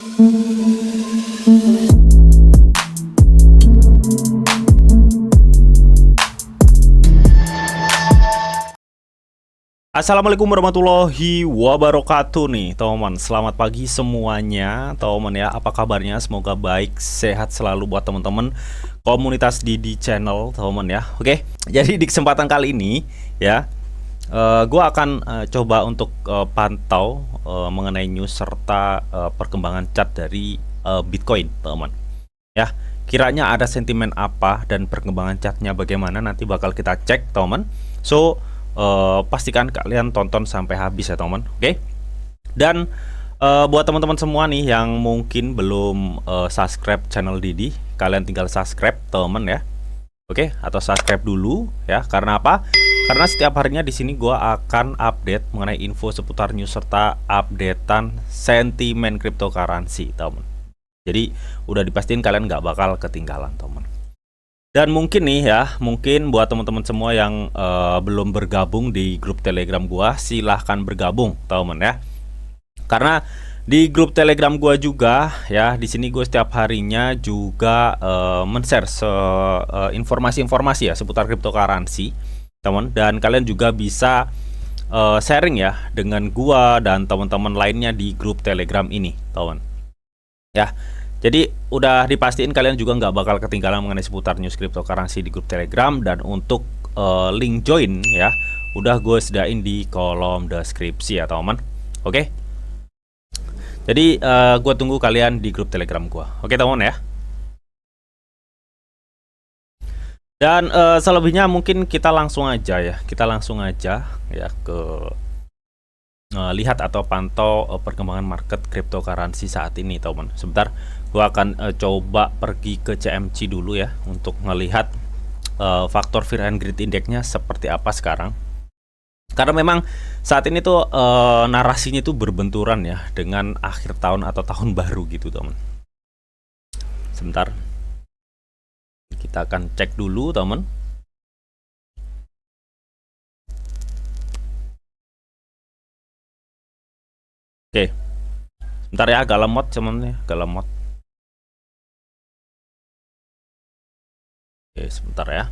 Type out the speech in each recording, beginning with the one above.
Assalamualaikum warahmatullahi wabarakatuh nih teman-teman. Selamat pagi semuanya teman-teman ya. Apa kabarnya? Semoga baik, sehat selalu buat teman-teman komunitas Didi Channel teman-teman ya. Oke, jadi di kesempatan kali ini ya, gue akan coba untuk pantau mengenai news serta perkembangan chart dari Bitcoin teman-teman ya. Kiranya ada sentimen apa dan perkembangan chartnya bagaimana, nanti bakal kita cek teman-teman. So pastikan kalian tonton sampai habis ya teman-teman. Oke. Dan buat teman-teman semua nih yang mungkin belum subscribe channel Didi, kalian tinggal subscribe teman-teman ya. Oke, atau subscribe dulu ya. Karena apa? Karena setiap harinya di sini gua akan update mengenai info seputar news serta updatean sentimen cryptocurrency teman-teman. Jadi udah dipastiin kalian nggak bakal ketinggalan teman-teman. Dan mungkin nih ya, mungkin buat teman-teman semua yang belum bergabung di grup Telegram gua, silahkan bergabung, teman ya. Karena di grup Telegram gua juga ya, di sini gue setiap harinya juga men-share informasi-informasi ya seputar cryptocurrency, teman. Dan kalian juga bisa sharing ya dengan gua dan teman-teman lainnya di grup Telegram ini, teman. Ya. Jadi udah dipastiin kalian juga nggak bakal ketinggalan mengenai seputar news cryptocurrency di grup Telegram. Dan untuk link join ya, udah gue sediain di kolom deskripsi ya teman-teman. Oke. Jadi gue tunggu kalian di grup Telegram gue. Oke teman-teman ya. Dan selebihnya mungkin kita langsung aja ya. Kita langsung aja ya ke lihat atau pantau perkembangan market cryptocurrency saat ini teman-teman. Sebentar, gua akan coba pergi ke CMC dulu ya untuk melihat faktor Fear and Greed Index-nya seperti apa sekarang. Karena memang saat ini tuh narasinya tuh berbenturan ya dengan akhir tahun atau tahun baru gitu teman. Sebentar, kita akan cek dulu teman. Oke, sebentar ya, agak lemot teman-teman ya, agak lemot. Oke, sebentar ya.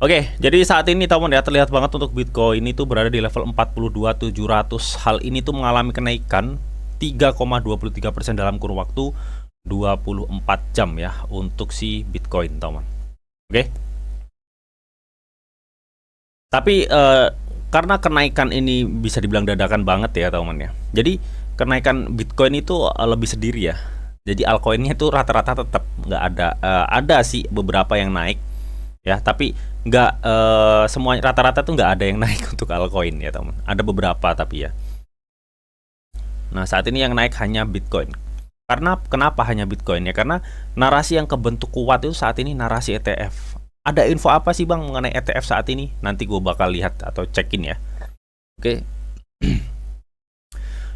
Oke, jadi saat ini teman ya, terlihat banget untuk Bitcoin itu berada di level 42.700. Hal ini tuh mengalami kenaikan 3,23% dalam kurun waktu 24 jam ya untuk si Bitcoin teman. Oke. Tapi karena kenaikan ini bisa dibilang dadakan banget ya teman ya. Jadi kenaikan Bitcoin itu lebih sendiri ya. Jadi altcoinnya itu rata-rata tetap nggak ada. Ada sih beberapa yang naik ya, tapi nggak semua, rata-rata tuh nggak ada yang naik untuk altcoin ya teman. Ada beberapa tapi ya. Nah saat ini yang naik hanya Bitcoin. Karena kenapa hanya Bitcoin ya? Karena narasi yang kebentuk kuat itu saat ini narasi ETF. Ada info apa sih bang mengenai ETF saat ini? Nanti gue bakal lihat atau cekin ya. Oke.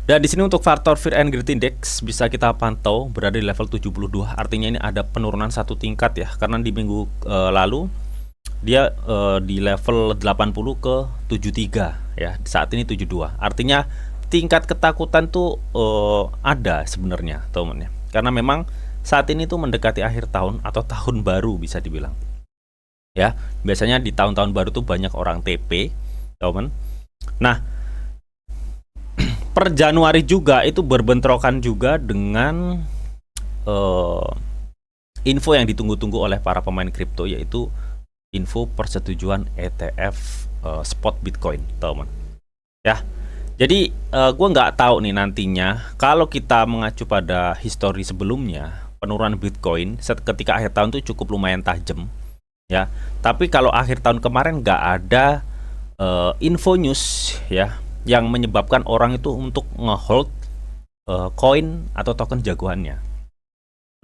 Dan di sini untuk faktor Fear and Greed Index bisa kita pantau berada di level 72. Artinya ini ada penurunan satu tingkat ya. Karena di minggu lalu dia di level 80 ke 73 ya. Saat ini 72. Artinya tingkat ketakutan tuh ada sebenarnya teman-teman. Karena memang saat ini tuh mendekati akhir tahun atau tahun baru bisa dibilang. Ya, biasanya di tahun-tahun baru tuh banyak orang TP, teman. Nah, per Januari juga itu berbentrokan juga dengan info yang ditunggu-tunggu oleh para pemain kripto, yaitu info persetujuan ETF spot Bitcoin, teman. Ya, jadi gue nggak tahu nih nantinya kalau kita mengacu pada histori sebelumnya, penurunan Bitcoin ketika akhir tahun tuh cukup lumayan tajam. Ya, tapi kalau akhir tahun kemarin nggak ada info news ya yang menyebabkan orang itu untuk ngehold koin atau token jagoannya.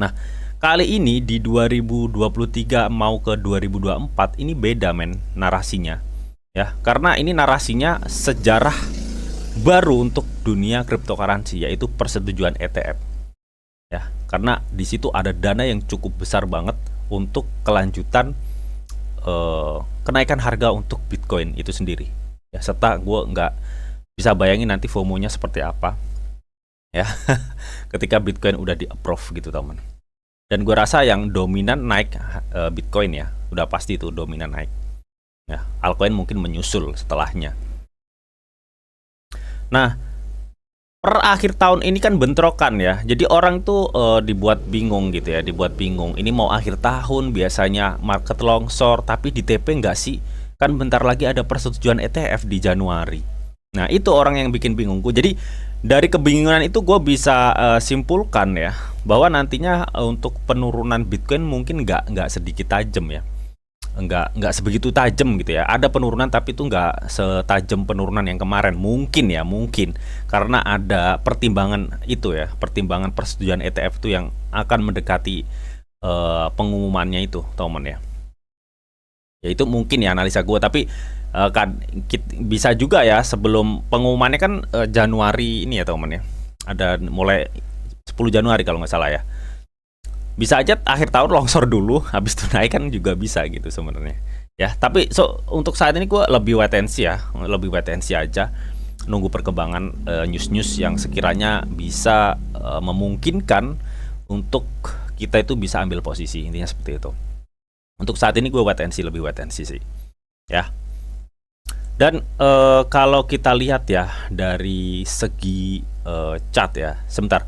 Nah, kali ini di 2023 mau ke 2024 ini beda men narasinya. Ya, karena ini narasinya sejarah baru untuk dunia cryptocurrency, yaitu persetujuan ETF. Ya, karena di situ ada dana yang cukup besar banget untuk kelanjutan kenaikan harga untuk Bitcoin itu sendiri ya, serta gue nggak bisa bayangin nanti FOMO-nya seperti apa ya. Ketika Bitcoin udah di approve gitu teman. Dan gue rasa yang dominan naik Bitcoin ya, udah pasti itu dominan naik. Ya, altcoin mungkin menyusul setelahnya. Nah, per akhir tahun ini kan bentrokan ya. Jadi orang tuh dibuat bingung gitu ya, dibuat bingung. Ini mau akhir tahun biasanya market longsor, tapi di TP nggak sih? Kan bentar lagi ada persetujuan ETF di Januari. Nah, itu orang yang bikin bingung. Jadi dari kebingungan itu gue bisa simpulkan ya, bahwa nantinya untuk penurunan Bitcoin mungkin nggak sedikit tajam ya, nggak sebegitu tajam gitu ya. Ada penurunan tapi itu nggak setajam penurunan yang kemarin, mungkin ya, mungkin karena ada pertimbangan itu ya, pertimbangan persetujuan ETF itu yang akan mendekati pengumumannya itu teman ya. Ya itu mungkin ya analisa gue, tapi kan bisa juga ya sebelum pengumumannya kan Januari ini ya teman ya, ada mulai 10 Januari kalau nggak salah ya. Bisa aja akhir tahun longsor dulu, habis itu naik kan juga bisa gitu sebenarnya. Ya, tapi untuk saat ini gue lebih wait and see ya, lebih wait and see aja, nunggu perkembangan news-news yang sekiranya bisa memungkinkan untuk kita itu bisa ambil posisi, intinya seperti itu. Untuk saat ini gue wait and see, lebih wait and see sih, ya. Dan kalau kita lihat ya dari segi chart ya, sebentar.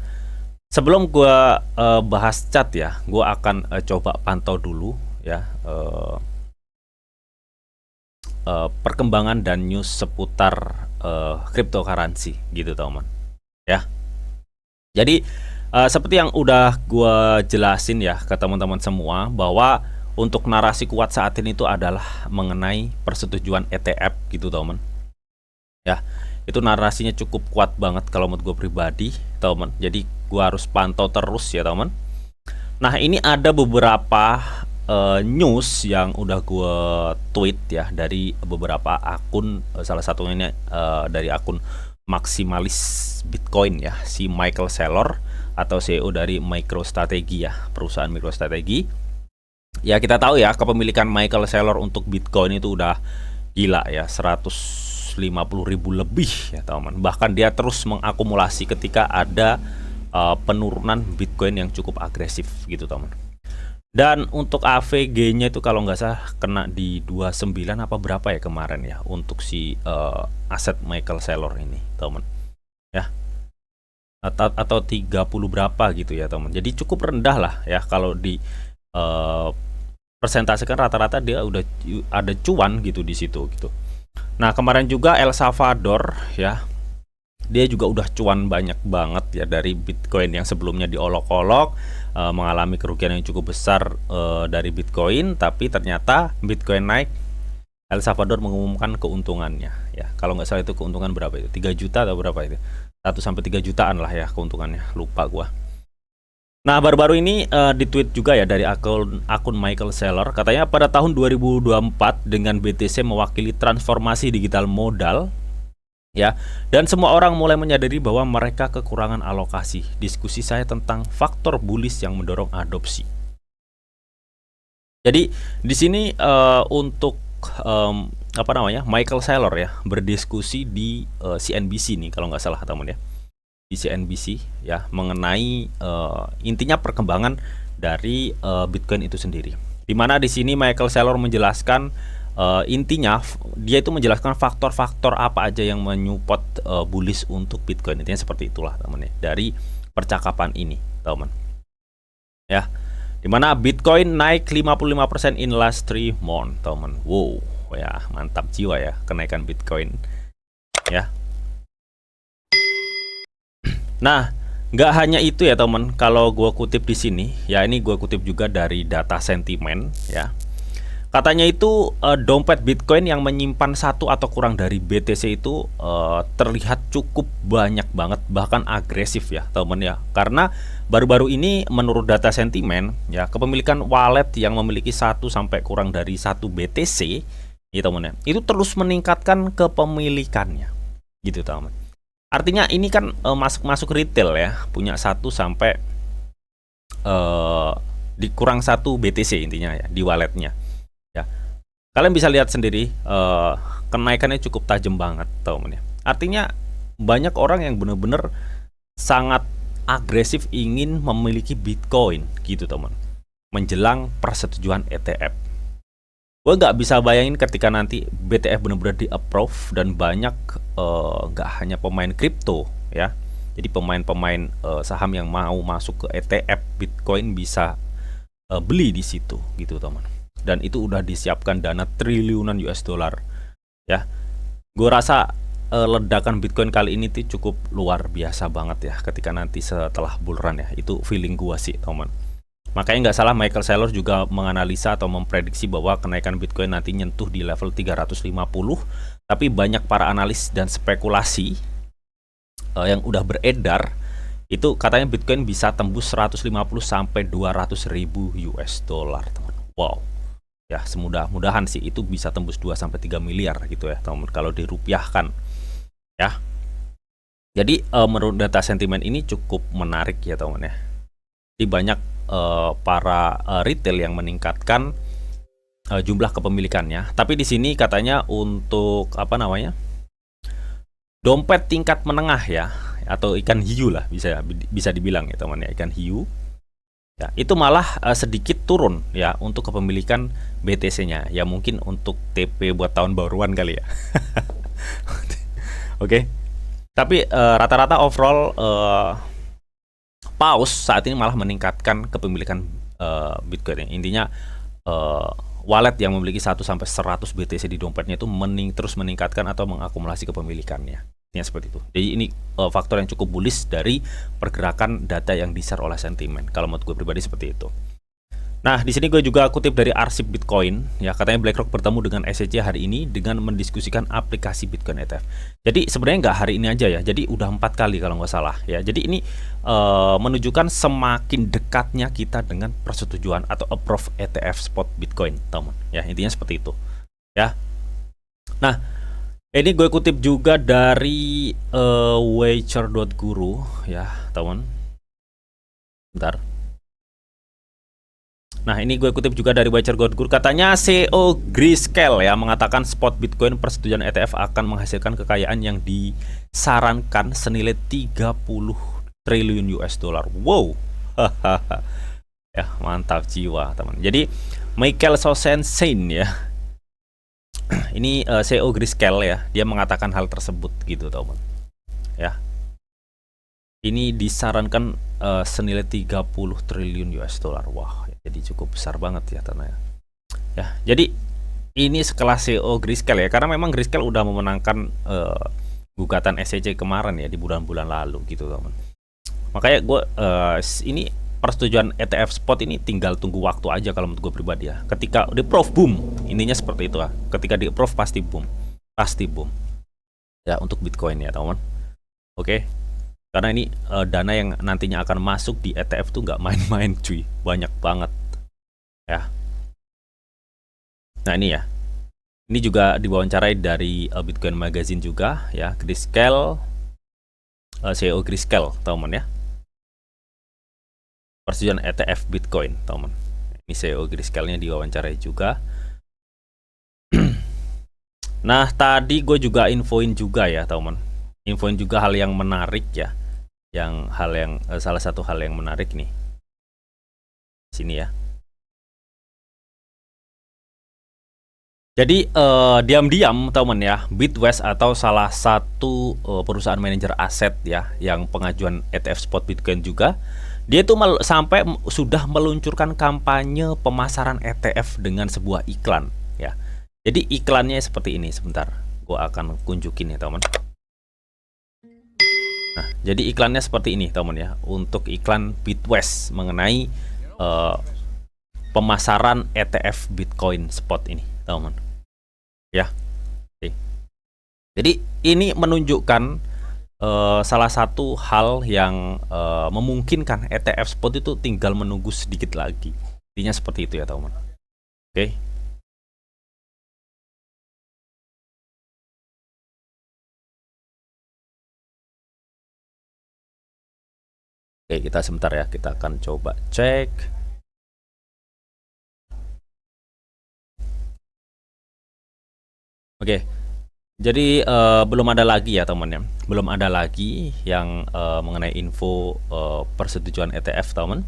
Sebelum gue bahas chart ya, gue akan coba pantau dulu ya perkembangan dan news seputar cryptocurrency gitu teman ya. Jadi seperti yang udah gue jelasin ya ke teman-teman semua, bahwa untuk narasi kuat saat ini itu adalah mengenai persetujuan ETF gitu teman ya. Itu narasinya cukup kuat banget kalau menurut gue pribadi teman. Jadi gue harus pantau terus ya teman. Nah ini ada beberapa news yang udah gue tweet ya dari beberapa akun, salah satunya dari akun Maximalis Bitcoin ya, si Michael Saylor atau CEO dari MicroStrategy ya, perusahaan MicroStrategy. Ya kita tahu ya, kepemilikan Michael Saylor untuk Bitcoin itu udah gila ya, 150.000 lebih ya teman. Bahkan dia terus mengakumulasi ketika ada penurunan Bitcoin yang cukup agresif gitu teman. Dan untuk AVG-nya itu kalau nggak salah kena di 29 apa berapa ya kemarin ya, untuk si aset Michael Saylor ini teman ya, atau 30 berapa gitu ya teman. Jadi cukup rendah lah ya kalau di persentase kan, rata-rata dia udah ada cuan gitu di situ gitu. Nah kemarin juga El Salvador ya, dia juga udah cuan banyak banget ya dari Bitcoin yang sebelumnya diolok-olok, mengalami kerugian yang cukup besar dari Bitcoin, tapi ternyata Bitcoin naik, El Salvador mengumumkan keuntungannya ya. Kalau nggak salah itu keuntungan berapa itu, 3 juta atau berapa itu, 1-3 jutaan lah ya keuntungannya, lupa gua. Nah baru-baru ini di-tweet juga ya dari akun Michael Saylor, katanya pada tahun 2024 dengan BTC mewakili transformasi digital modal ya, dan semua orang mulai menyadari bahwa mereka kekurangan alokasi. Diskusi saya tentang faktor bullish yang mendorong adopsi. Jadi di sini untuk apa namanya, Michael Saylor ya berdiskusi di CNBC nih kalau nggak salah teman ya, di CNBC ya, mengenai intinya perkembangan dari Bitcoin itu sendiri. Dimana di sini Michael Saylor menjelaskan intinya dia itu menjelaskan faktor-faktor apa aja yang menyupport bullish untuk Bitcoin. Intinya seperti itulah teman ya dari percakapan ini teman ya. Dimana Bitcoin naik 55% in last 3 months teman. Wow ya, mantap jiwa ya kenaikan Bitcoin ya. Nah, nggak hanya itu ya teman. Kalau gue kutip di sini, ya ini gue kutip juga dari data sentimen ya. Katanya itu dompet Bitcoin yang menyimpan satu atau kurang dari BTC itu terlihat cukup banyak banget, bahkan agresif ya teman ya. Karena baru-baru ini menurut data sentimen ya, kepemilikan wallet yang memiliki satu sampai kurang dari 1 BTC ya teman ya, itu terus meningkatkan kepemilikannya gitu teman. Artinya ini kan masuk retail ya, punya 1 sampai dikurang 1 BTC intinya ya di walletnya ya. Kalian bisa lihat sendiri kenaikannya cukup tajam banget teman ya. Artinya banyak orang yang bener-bener sangat agresif ingin memiliki Bitcoin gitu teman, menjelang persetujuan ETF. Gue nggak bisa bayangin ketika nanti BTF benar-benar di approve dan banyak nggak hanya pemain kripto ya, jadi pemain-pemain saham yang mau masuk ke ETF Bitcoin bisa beli di situ gitu teman. Dan itu udah disiapkan dana triliunan US dollar ya. Gue rasa ledakan Bitcoin kali ini tuh cukup luar biasa banget ya ketika nanti setelah bull run ya. Itu feeling gue sih teman. Makanya nggak salah Michael Saylor juga menganalisa atau memprediksi bahwa kenaikan Bitcoin nanti nyentuh di level 350. Tapi banyak para analis dan spekulasi yang udah beredar itu katanya Bitcoin bisa tembus 150 sampai 200 ribu US dollar teman. Wow. Ya, semudah-mudahan sih itu bisa tembus 2 sampai 3 miliar gitu ya teman kalau dirupiahkan. Ya. Jadi menurut data sentimen ini cukup menarik ya teman ya. Jadi banyak para retail yang meningkatkan jumlah kepemilikannya. Tapi di sini katanya untuk apa namanya? Dompet tingkat menengah ya, atau ikan hiu lah bisa dibilang ya teman ya, ikan hiu. Ya, itu malah sedikit turun ya untuk kepemilikan BTC-nya. Ya mungkin untuk TP buat tahun baruan kali ya. Oke. Tapi rata-rata overall Paus saat ini malah meningkatkan kepemilikan Bitcoin. Intinya wallet yang memiliki 1 sampai 100 BTC di dompetnya itu terus meningkatkan atau mengakumulasi kepemilikannya. Intinya seperti itu. Jadi ini faktor yang cukup bullish dari pergerakan data yang di-share oleh sentimen. Kalau menurut gue pribadi seperti itu. Nah, di sini gue juga kutip dari arsip Bitcoin, ya katanya BlackRock bertemu dengan SEC hari ini dengan mendiskusikan aplikasi Bitcoin ETF. Jadi sebenarnya nggak hari ini aja ya, jadi udah 4 kali kalau nggak salah ya. Jadi ini menunjukkan semakin dekatnya kita dengan persetujuan atau approve ETF spot Bitcoin, teman. Ya intinya seperti itu. Ya. Nah, ini gue kutip juga dari Wager.guru ya, teman. Bentar. Nah, ini gue kutip juga dari Wager.guru. Katanya CEO Grayscale ya mengatakan spot Bitcoin persetujuan ETF akan menghasilkan kekayaan yang disarankan senilai 30 triliun US dollar. Wow. Ya, mantap jiwa, teman. Jadi Michael Sosensen ya. Ini CEO Grayscale ya, dia mengatakan hal tersebut gitu, teman. Ya. Ini disarankan senilai 30 triliun US dollar. Wah, jadi cukup besar banget ya tanahnya. Ya, jadi ini sekelas CEO Grayscale ya, karena memang Grayscale udah memenangkan gugatan SEC kemarin ya di bulan-bulan lalu gitu teman. Makanya gue ini persetujuan ETF spot ini tinggal tunggu waktu aja kalau menurut gue pribadi ya. Ketika di approve boom, intinya seperti itu lah. Ketika di approve pasti boom, ya untuk Bitcoin ya teman. Oke. Karena ini dana yang nantinya akan masuk di ETF tuh nggak main-main cuy, banyak banget ya. Nah ini ya, ini juga diwawancarai dari Bitcoin Magazine juga ya, Grayscale, CEO Grayscale teman ya, persetujuan ETF Bitcoin teman. Ini CEO Grayscale-nya diwawancarai juga. Nah tadi gue juga infoin juga ya teman, infoin juga hal yang menarik ya, salah satu hal yang menarik nih sini ya. Jadi diam-diam teman ya, Bitwest atau salah satu perusahaan manajer aset ya yang pengajuan ETF spot Bitcoin juga, dia tuh sampai sudah meluncurkan kampanye pemasaran ETF dengan sebuah iklan ya. Jadi iklannya seperti ini, sebentar gua akan kunjukin ya teman. Nah, jadi iklannya seperti ini teman ya, untuk iklan Bitwest mengenai pemasaran ETF Bitcoin spot ini teman ya. Jadi ini menunjukkan salah satu hal yang memungkinkan ETF spot itu tinggal menunggu sedikit lagi. Intinya seperti itu ya teman. Oke. Oke, kita sebentar ya, kita akan coba cek. Oke. Jadi belum ada lagi ya teman ya, belum ada lagi yang mengenai info persetujuan ETF teman.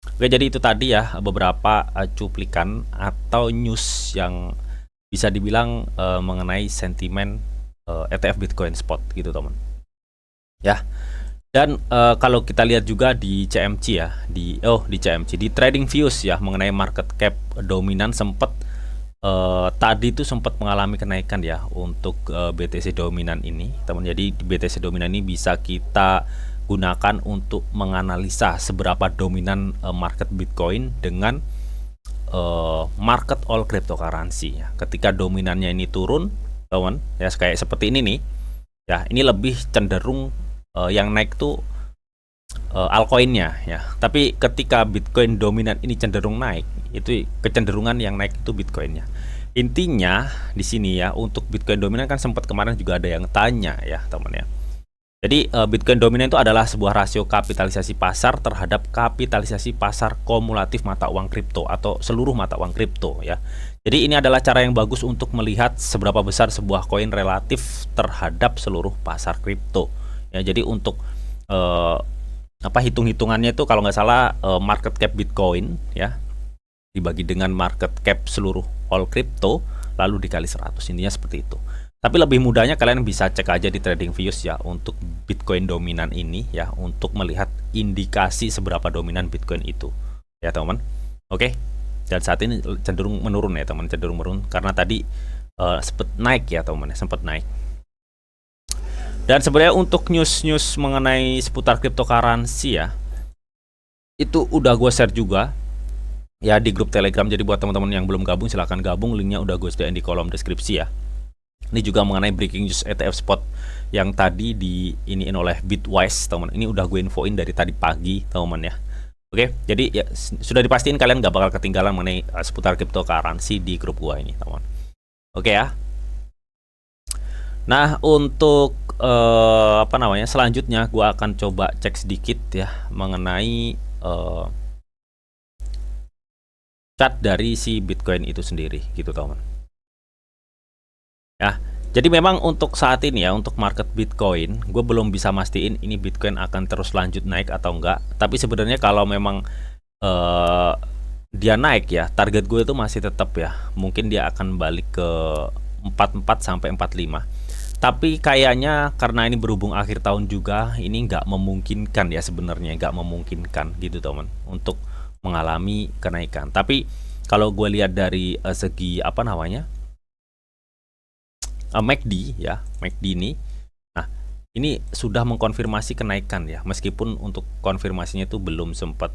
Oke, jadi itu tadi ya beberapa cuplikan atau news yang bisa dibilang mengenai sentimen ETF Bitcoin Spot gitu teman. Ya. Dan kalau kita lihat juga di CMC ya, di CMC di Trading Views ya mengenai market cap dominan sempat tadi itu sempat mengalami kenaikan ya untuk BTC dominan ini, teman. Jadi BTC dominan ini bisa kita gunakan untuk menganalisa seberapa dominan market Bitcoin dengan market all cryptocurrency ya. Ketika dominannya ini turun, teman, ya kayak seperti ini nih. Ya, ini lebih cenderung yang naik tuh altcoinnya ya. Tapi ketika Bitcoin dominan ini cenderung naik, itu kecenderungan yang naik itu Bitcoinnya. Intinya di sini ya, untuk Bitcoin dominan kan sempat kemarin juga ada yang tanya ya teman ya. Jadi Bitcoin dominan itu adalah sebuah rasio kapitalisasi pasar terhadap kapitalisasi pasar kumulatif mata uang kripto atau seluruh mata uang kripto ya. Jadi ini adalah cara yang bagus untuk melihat seberapa besar sebuah koin relatif terhadap seluruh pasar kripto ya. Jadi untuk hitung-hitungannya itu kalau nggak salah market cap Bitcoin ya dibagi dengan market cap seluruh all crypto lalu dikali 100, intinya seperti itu. Tapi lebih mudahnya kalian bisa cek aja di Trading Views ya untuk Bitcoin dominan ini ya, untuk melihat indikasi seberapa dominan Bitcoin itu ya teman. Oke. Dan saat ini cenderung menurun ya teman, cenderung menurun karena tadi sempat naik ya teman, sempat naik. Dan sebenarnya untuk news-news mengenai seputar cryptocurrency ya, itu udah gue share juga ya di grup Telegram. Jadi buat teman-teman yang belum gabung silahkan gabung, linknya udah gue sediain di kolom deskripsi ya. Ini juga mengenai breaking news ETF spot yang tadi diiniin oleh Bitwise teman. Ini udah gue infoin dari tadi pagi teman ya. Oke, jadi ya sudah dipastiin kalian gak bakal ketinggalan mengenai seputar cryptocurrency di grup gue ini teman. Oke ya. Nah untuk selanjutnya gue akan coba cek sedikit ya mengenai chart dari si Bitcoin itu sendiri gitu teman ya. Jadi memang untuk saat ini ya, untuk market Bitcoin gue belum bisa mastiin ini Bitcoin akan terus lanjut naik atau enggak. Tapi sebenarnya kalau memang dia naik ya, target gue itu masih tetap ya, mungkin dia akan balik ke 44 sampai 45. Tapi kayaknya karena ini berhubung akhir tahun juga, ini nggak memungkinkan ya, sebenarnya nggak memungkinkan gitu teman untuk mengalami kenaikan. Tapi kalau gue lihat dari segi MACD ya, MACD ini, nah ini sudah mengkonfirmasi kenaikan ya, meskipun untuk konfirmasinya itu belum sempat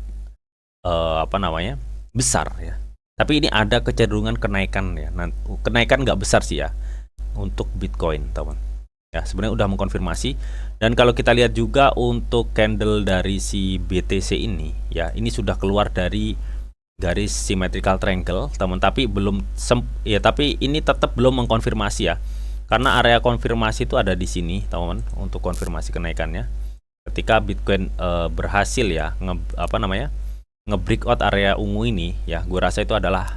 besar ya. Tapi ini ada kecenderungan kenaikan ya. Nah, kenaikan nggak besar sih ya untuk Bitcoin teman ya, sebenarnya udah mengkonfirmasi. Dan kalau kita lihat juga untuk candle dari si BTC ini ya, ini sudah keluar dari garis symmetrical triangle teman, tapi belum tapi ini tetap belum mengkonfirmasi ya, karena area konfirmasi itu ada di sini teman untuk konfirmasi kenaikannya. Ketika Bitcoin berhasil ya nge-breakout area ungu ini ya, gue rasa itu adalah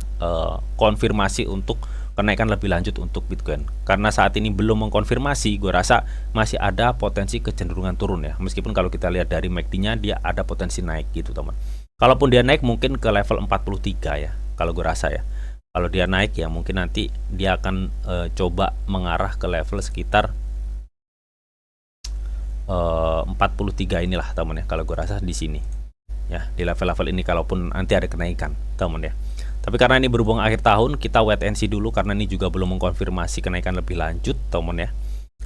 konfirmasi untuk kenaikan lebih lanjut untuk Bitcoin. Karena saat ini belum mengkonfirmasi, gue rasa masih ada potensi kecenderungan turun ya. Meskipun kalau kita lihat dari MACD-nya dia ada potensi naik gitu teman. Kalaupun dia naik mungkin ke level 43 ya, kalau gue rasa ya. Kalau dia naik ya mungkin nanti dia akan coba mengarah ke level sekitar 43 inilah teman ya, kalau gue rasa di sini ya, di level-level ini kalaupun nanti ada kenaikan teman ya. Tapi karena ini berhubung akhir tahun, kita wait and see dulu karena ini juga belum mengkonfirmasi kenaikan lebih lanjut teman ya.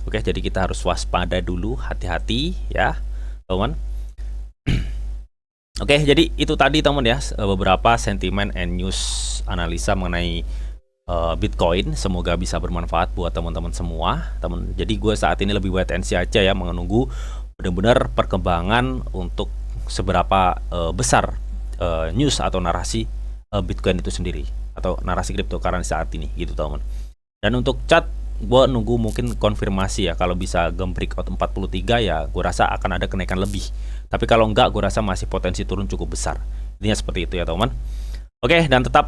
Oke, jadi kita harus waspada dulu, hati-hati ya teman. Oke, jadi itu tadi teman ya beberapa sentimen and news analisa mengenai Bitcoin. Semoga bisa bermanfaat buat teman-teman semua teman. Jadi gue saat ini lebih wait and see aja ya, menunggu benar-benar perkembangan untuk seberapa besar news atau narasi Bitcoin itu sendiri atau narasi cryptocurrency saat ini gitu teman. Dan untuk chart gue nunggu mungkin konfirmasi ya, kalau bisa breakout 43 ya gue rasa akan ada kenaikan lebih. Tapi kalau enggak gue rasa masih potensi turun cukup besar. Intinya seperti itu ya teman. Oke, dan tetap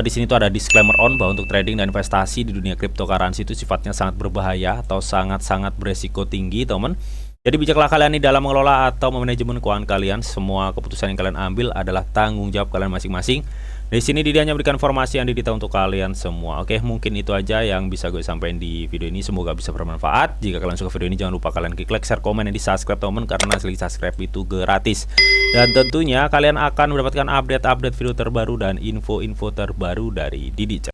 di sini tuh ada disclaimer on bahwa untuk trading dan investasi di dunia cryptocurrency itu sifatnya sangat berbahaya atau sangat-sangat beresiko tinggi, teman. Jadi bijaklah kalian nih dalam mengelola atau memanajemen keuangan kalian. Semua keputusan yang kalian ambil adalah tanggung jawab kalian masing-masing. Di sini Didi hanya berikan informasi yang didita untuk kalian semua. Oke, mungkin itu aja yang bisa gue sampaikan di video ini. Semoga bisa bermanfaat. Jika kalian suka video ini, jangan lupa kalian klik like, share, komen, dan di subscribe teman, karena sekali subscribe itu gratis. Dan tentunya kalian akan mendapatkan update-update video terbaru dan info-info terbaru dari Didi.